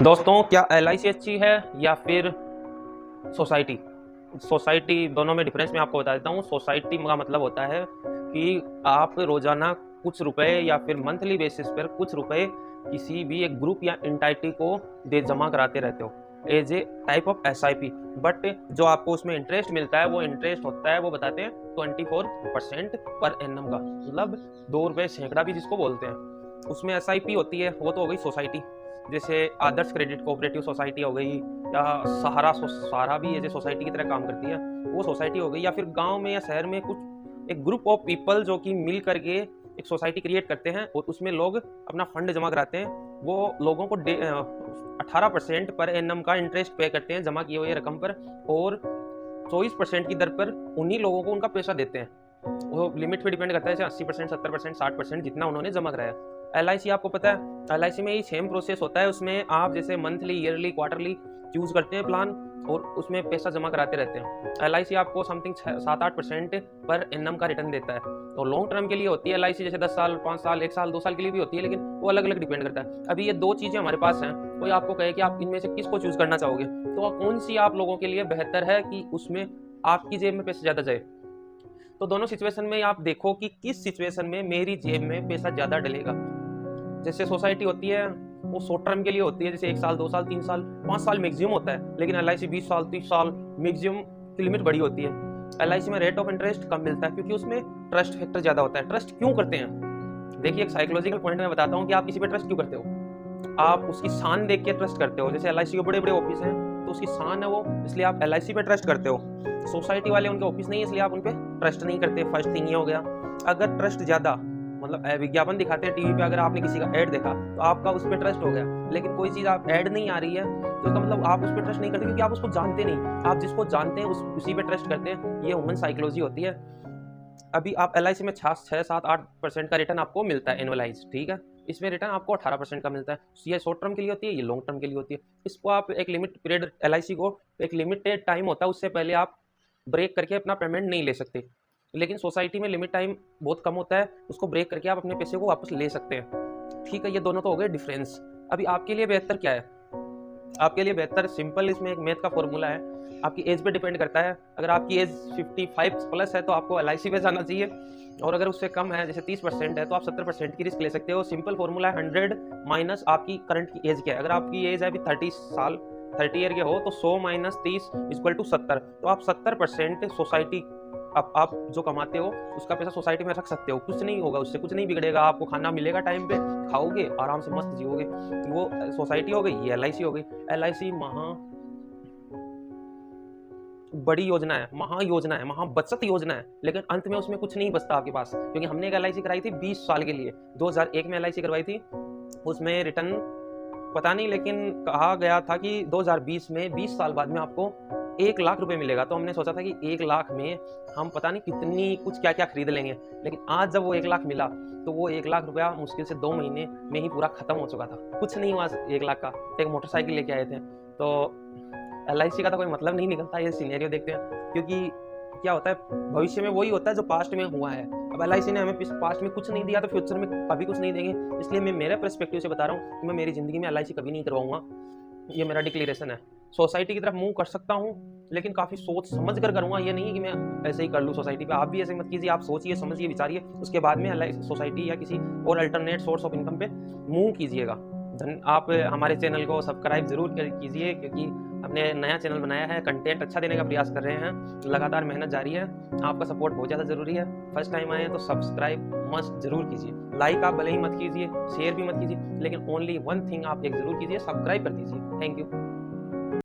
दोस्तों, क्या LIC अच्छी है या फिर सोसाइटी? सोसाइटी, दोनों में डिफरेंस मैं आपको बता देता हूँ। सोसाइटी का मतलब होता है कि आप रोजाना कुछ रुपए या फिर मंथली बेसिस पर कुछ रुपए किसी भी एक ग्रुप या एंटाइटी को दे जमा कराते रहते हो as a type of SIP। But जो आपको उसमें इंटरेस्ट मिलता है वो इंटरेस्ट होता है, वो बताते हैं 24% पर एनम का, मतलब 2 रुपये सैकड़ा भी जिसको बोलते हैं। उसमें SIP होती है, वो तो हो गई सोसाइटी। जैसे आदर्श क्रेडिट कोऑपरेटिव सोसाइटी हो गई, या सहारा भी एज ए सोसाइटी की तरह काम करती है, वो सोसाइटी हो गई। या फिर गांव में या शहर में कुछ एक ग्रुप ऑफ पीपल जो कि मिल करके एक सोसाइटी क्रिएट करते हैं और उसमें लोग अपना फंड जमा कराते हैं। वो लोगों को 18% पर एनम का इंटरेस्ट पे करते हैं जमा किए हुए रकम पर, और 24% की दर पर उन्हीं लोगों को उनका पैसा देते हैं। वो लिमिट पे डिपेंड करता है, जैसे 80%, 70%, 60% जितना उन्होंने जमा कराया। LIC आपको पता है, LIC में ये सेम प्रोसेस होता है। उसमें आप जैसे मंथली, ईयरली, क्वार्टरली चूज करते हैं प्लान और उसमें पैसा जमा कराते रहते हैं। LIC आपको समथिंग 7-8% पर एनम का रिटर्न देता है। तो लॉन्ग टर्म के लिए होती है LIC, जैसे 10 साल, 5 साल, 1 साल, 2 साल के लिए भी होती है, लेकिन वो अलग अलग डिपेंड करता है। अभी ये 2 चीज़ें हमारे पास हैं, कोई आपको कहे कि आप इनमें से किसको चूज करना चाहोगे, तो कौन सी आप लोगों के लिए बेहतर है कि उसमें आपकी जेब में पैसा ज़्यादा जाए। तो दोनों सिचुएशन में आप देखो कि किस सिचुएशन में मेरी जेब में पैसा ज़्यादा डलेगा। जैसे सोसाइटी होती है वो शॉर्ट टर्म के लिए होती है, जैसे 1 साल, 2 साल, 3 साल, 5 साल मैक्सिमम होता है, लेकिन LIC 20 साल, 30 साल मैक्सिमम की लिमिट बड़ी होती है। LIC में रेट ऑफ इंटरेस्ट कम मिलता है क्योंकि उसमें ट्रस्ट फैक्टर ज़्यादा होता है। ट्रस्ट क्यों करते हैं? देखिए, एक साइकोलॉजिकल पॉइंट में बताता हूँ कि आप किसी पे ट्रस्ट क्यों करते हो। आप उसकी शान देख के ट्रस्ट करते हो। जैसे LIC के बड़े बड़े ऑफिस हैं तो उसकी शान है वो, इसलिए आप LIC पे ट्रस्ट करते हो। सोसाइटी वाले, उनके ऑफिस नहीं है इसलिए आप उन पर ट्रस्ट नहीं करते। फर्स्ट थिंग ये हो गया। अगर ट्रस्ट ज़्यादा, मतलब विज्ञापन दिखाते हैं टीवी पे, अगर आपने किसी का ऐड देखा तो आपका उस पर ट्रस्ट हो गया, लेकिन कोई चीज़ आप ऐड नहीं आ रही है तो इसका मतलब आप उस पर ट्रस्ट नहीं करते, क्योंकि आप उसको जानते नहीं। आप जिसको जानते हैं उसी पे ट्रस्ट करते हैं। ये ह्यूमन साइकोलॉजी होती है। अभी आप LIC में 6-7-8% का रिटर्न आपको मिलता है एनुअलाइज, ठीक है। इसमें रिटर्न आपको 18% का मिलता है। ये शॉर्ट टर्म के लिए होती है, ये लॉन्ग टर्म के लिए होती है। इसको आप एक लिमिट पीरियड, LIC को एक लिमिटेड टाइम होता है, उससे पहले आप ब्रेक करके अपना पेमेंट नहीं ले सकते। लेकिन सोसाइटी में लिमिट टाइम बहुत कम होता है, उसको ब्रेक करके आप अपने पैसे को वापस ले सकते हैं, ठीक है। ये दोनों तो हो गए डिफरेंस। अभी आपके लिए बेहतर क्या है? आपके लिए बेहतर सिंपल, इसमें एक मैथ का फॉर्मूला है, आपकी एज पे डिपेंड करता है। अगर आपकी एज 55 प्लस है तो आपको LIC पे जाना चाहिए, और अगर उससे कम है, जैसे 30% है, तो आप 70% की रिस्क ले सकते हो। सिंपल फॉर्मूला है 100 माइनस आपकी करंट की एज क्या है। अगर आपकी एज है अभी 30 साल, 30 ईयर के हो, तो 100 माइनस 30 इक्वल टू 70। तो आप 70% सोसाइटी, आप जो कमाते हो उसका पैसा सोसाइटी में रख सकते हो। कुछ नहीं होगा, उससे कुछ नहीं बिगड़ेगा। आपको खाना मिलेगा टाइम पे, खाओगे, आराम से मस्त जियोगे। वो सोसाइटी हो गई, ये LIC हो गई। LIC महा बड़ी योजना है, महायोजना है, महा बचत योजना है, लेकिन अंत में उसमें कुछ नहीं बचता आपके पास। क्योंकि हमने एक LIC कराई थी 20 साल के लिए, 2001 में LIC करवाई थी। उसमें रिटर्न पता नहीं, लेकिन कहा गया था कि 2020 में 20 साल बाद में आपको 1 लाख रुपए मिलेगा। तो हमने सोचा था कि 1 लाख में हम पता नहीं कितनी कुछ क्या क्या खरीद लेंगे, लेकिन आज जब वो 1 लाख मिला तो वो 1 लाख रुपया मुश्किल से 2 महीने में ही पूरा खत्म हो चुका था। कुछ नहीं हुआ 1 लाख का। एक मोटरसाइकिल लेके आए थे। तो LIC का तो कोई मतलब नहीं निकलता, ये सिनेरियो देखते हैं। क्योंकि क्या होता है, भविष्य में वही होता है जो पास्ट में हुआ है। अब LIC ने हमें पास्ट में कुछ नहीं दिया तो फ्यूचर में कभी कुछ नहीं देंगे। इसलिए मैं मेरे पर्सपेक्टिव से बता रहा हूँ कि मैं मेरी ज़िंदगी में LIC कभी नहीं करवाऊंगा। ये मेरा डिक्लेरेशन है। सोसाइटी की तरफ मूव कर सकता हूँ, लेकिन काफ़ी सोच समझ कर करूँगा। ये नहीं कि मैं ऐसे ही कर लूँ सोसाइटी पे। आप भी ऐसे मत कीजिए। आप सोचिए, समझिए, विचारिए, उसके बाद में सोसाइटी या किसी और अल्टरनेट सोर्स ऑफ इनकम पे मूव कीजिएगा। आप हमारे चैनल को सब्सक्राइब जरूर कीजिए, क्योंकि हमने नया चैनल बनाया है, कंटेंट अच्छा देने का प्रयास कर रहे हैं, लगातार मेहनत जारी है। आपका सपोर्ट बहुत ज़्यादा ज़रूरी है। फर्स्ट टाइम आए हैं तो सब्सक्राइब मस्ट जरूर कीजिए। लाइक आप भले ही मत कीजिए, शेयर भी मत कीजिए, लेकिन ओनली वन थिंग आप एक जरूर कीजिए, सब्सक्राइब कर दीजिए। Thank you.